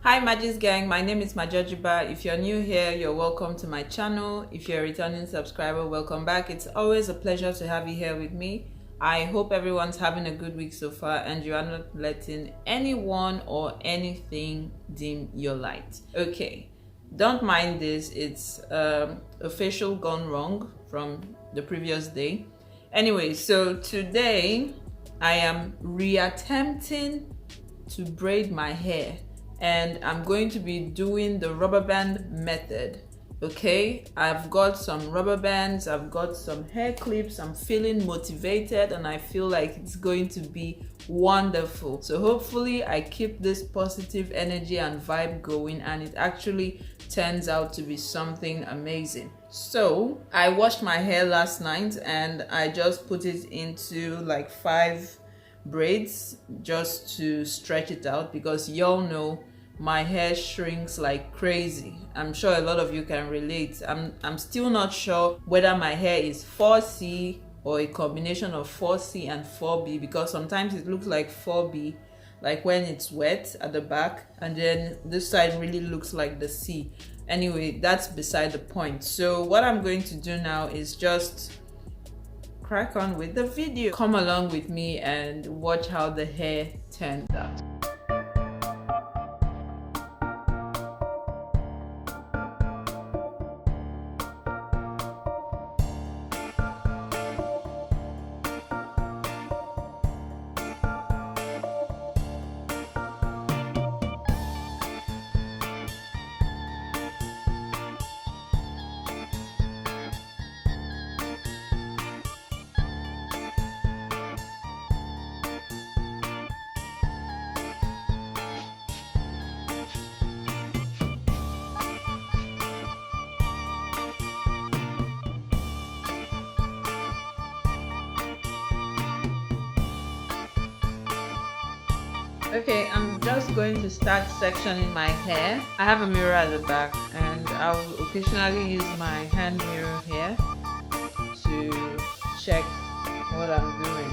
Hi Magie's gang, my name is Majojiba. If you're new here, you're welcome to my channel. If you're a returning subscriber, welcome back. It's always a pleasure to have you here with me. I hope everyone's having a good week so far and you are not letting anyone or anything dim your light. Okay, don't mind this, it's a facial gone wrong from the previous day. Anyway, so today I am reattempting to braid my hair and I'm going to be doing the rubber band method. Okay, I've got some rubber bands, I've got some hair clips, I'm feeling motivated and I feel like it's going to be wonderful. So hopefully I keep this positive energy and vibe going and it actually turns out to be something amazing. So I washed my hair last night and I just put it into like 5 braids just to stretch it out because y'all know my hair shrinks like crazy. I'm sure a lot of you can relate. I'm still not sure whether my hair is 4C or a combination of 4C and 4B because sometimes it looks like 4B, like when it's wet at the back, and then this side really looks like the C. Anyway, that's beside the point. So what I'm going to do now is just crack on with the video. Come along with me and watch how the hair turns out. Okay, I'm just going to start sectioning my hair. I have a mirror at the back and I will occasionally use my hand mirror here to check what I'm doing.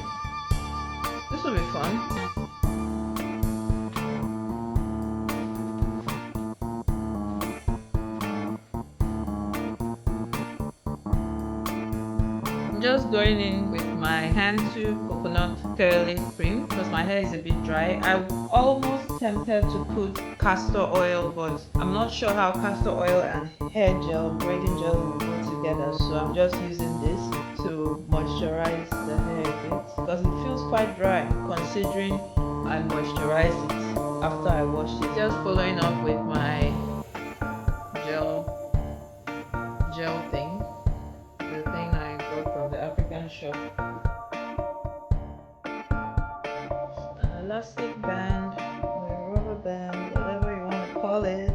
This will be fun. I'm just going in with my Cantu coconut curly cream because my hair is a bit dry. I'm almost tempted to put castor oil, but I'm not sure how castor oil and hair gel, braiding gel will go together, so I'm just using this to moisturize the hair a bit because it feels quite dry considering I moisturized it after I washed it. Just following up with my gel thing, the thing I got from the African shop. An elastic band, or a rubber band, whatever you want to call it.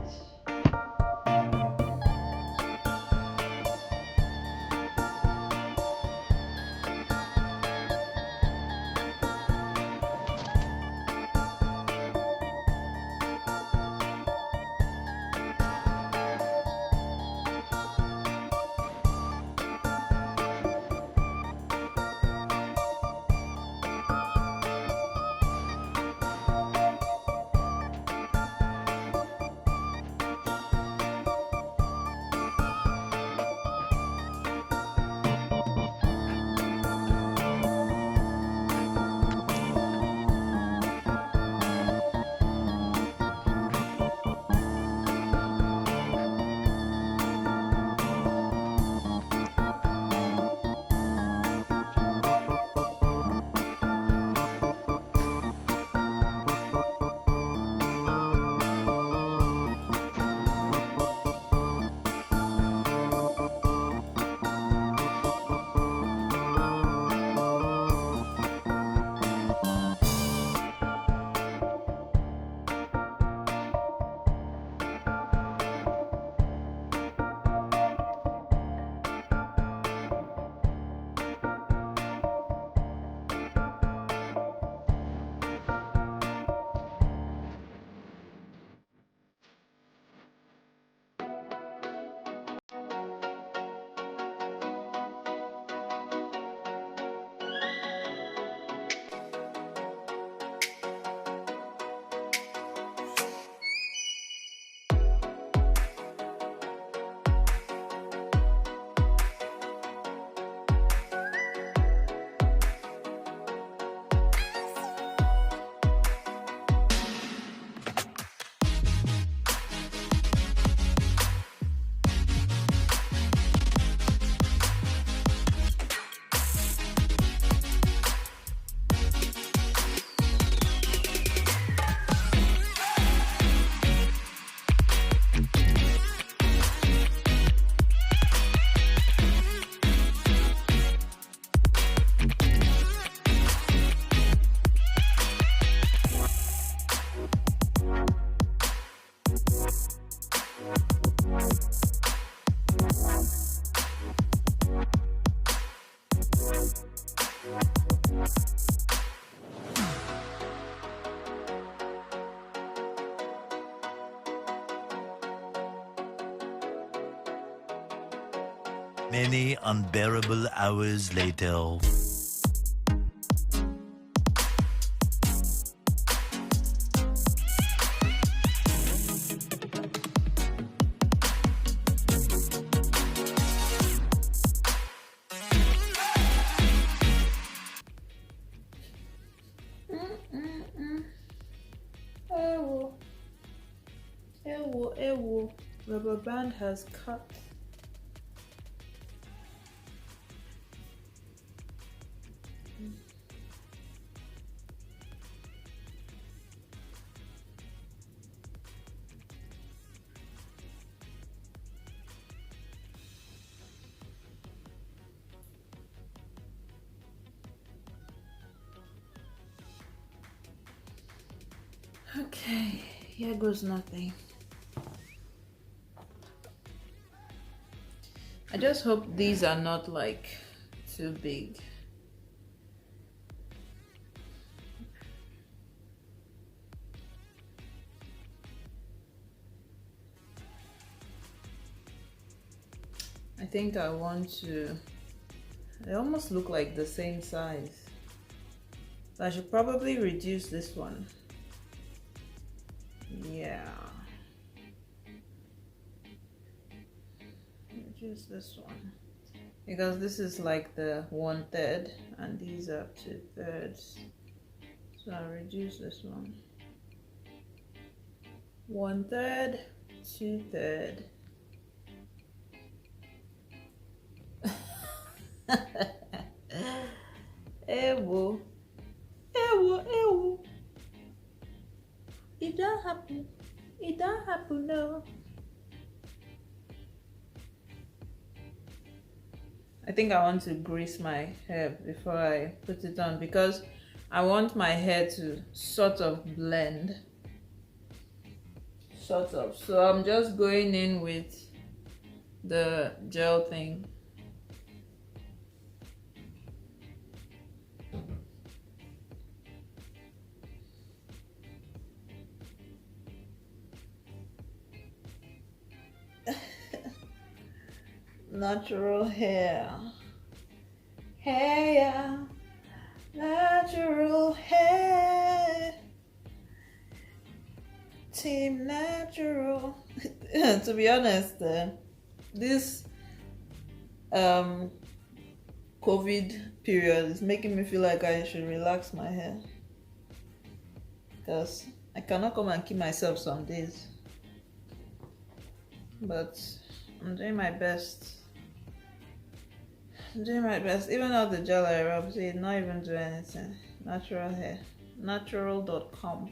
Many unbearable hours later. Ewo, rubber band has cut. Okay, here goes nothing. I just hope these are not like too big. I think I want to, they almost look like the same size. So I should probably reduce this one. Yeah. Reduce this one. Because this is like the 1/3 and these are 2/3. So I'll reduce this one. 1/3, 2/3. Ewo. Ewo. It don't happen. It don't happen, no. I think I want to grease my hair before I put it on because I want my hair to sort of blend. Sort of. So I'm just going in with the gel thing. Natural hair. Hair. Natural hair. Team Natural. To be honest, this COVID period is making me feel like I should relax my hair because I cannot come and keep myself some days, but I'm doing my best. Even though the gel I rub, see, not even do anything. Natural hair. Natural.com.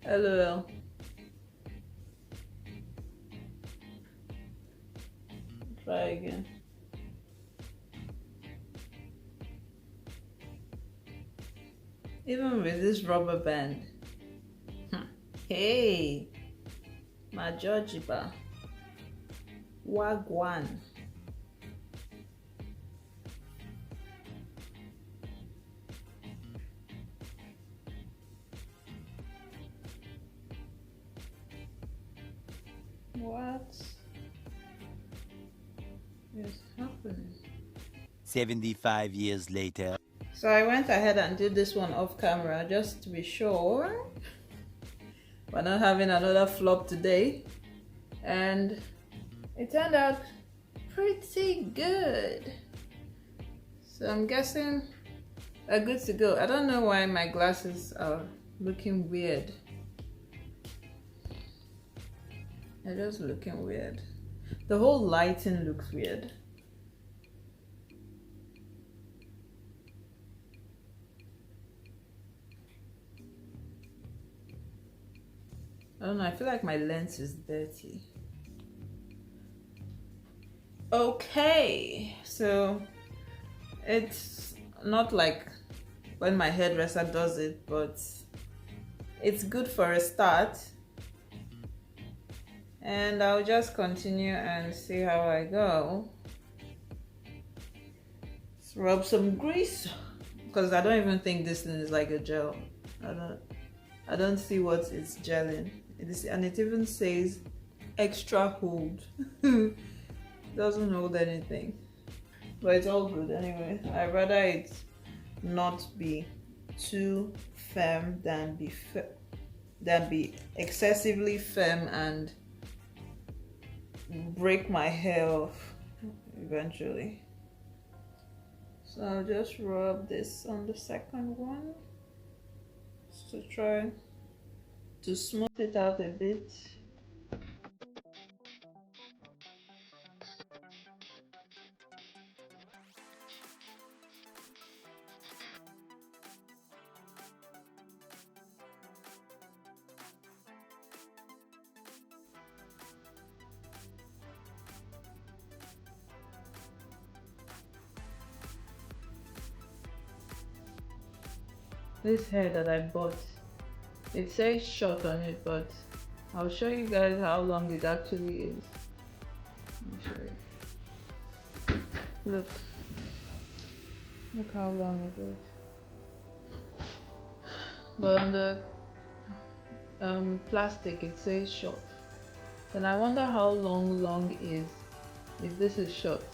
LOL. Try again. Even with this rubber band. Hey, Magie, Wagwan. What is happening? 75 years later. So I went ahead and did this one off camera just to be sure we're not having another flop today, and it turned out pretty good. So I'm guessing we're good to go. I don't know why my glasses are looking weird. They're just looking weird. The whole lighting looks weird. I don't know, I feel like my lens is dirty. Okay, so it's not like when my hairdresser does it, but it's good for a start. And I'll just continue and see how I go. Let's rub some grease, because I don't even think this thing is like a gel. I don't see what it's gelling. And it even says extra hold. Doesn't hold anything, but it's all good anyway. I'd rather it not be too firm than be excessively firm and break my hair off eventually. So I'll just rub this on the second one just to try to smooth it out a bit. This hair that I bought, it says short on it, but I'll show you guys how long it actually is. Let me show you. Look how long it is. But on the plastic it says short. And I wonder how long is if this is short.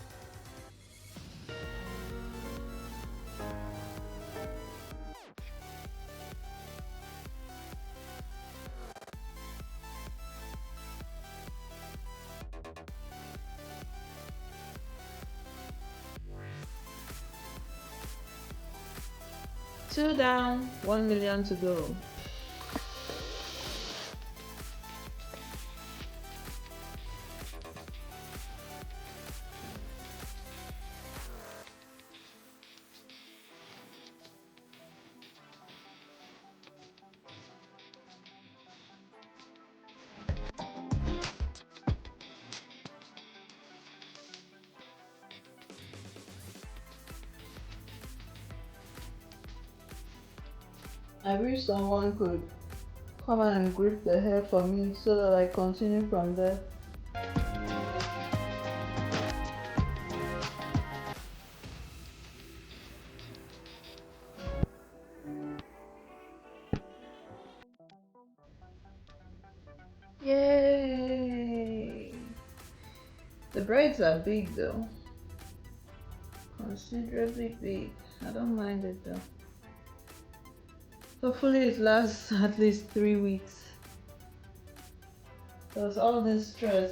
Two down, 1 million to go. I wish someone could come and grip the hair for me so that I continue from there. Yay! The braids are big though. Considerably big. I don't mind it though. Hopefully it lasts at least 3 weeks. Because all this stress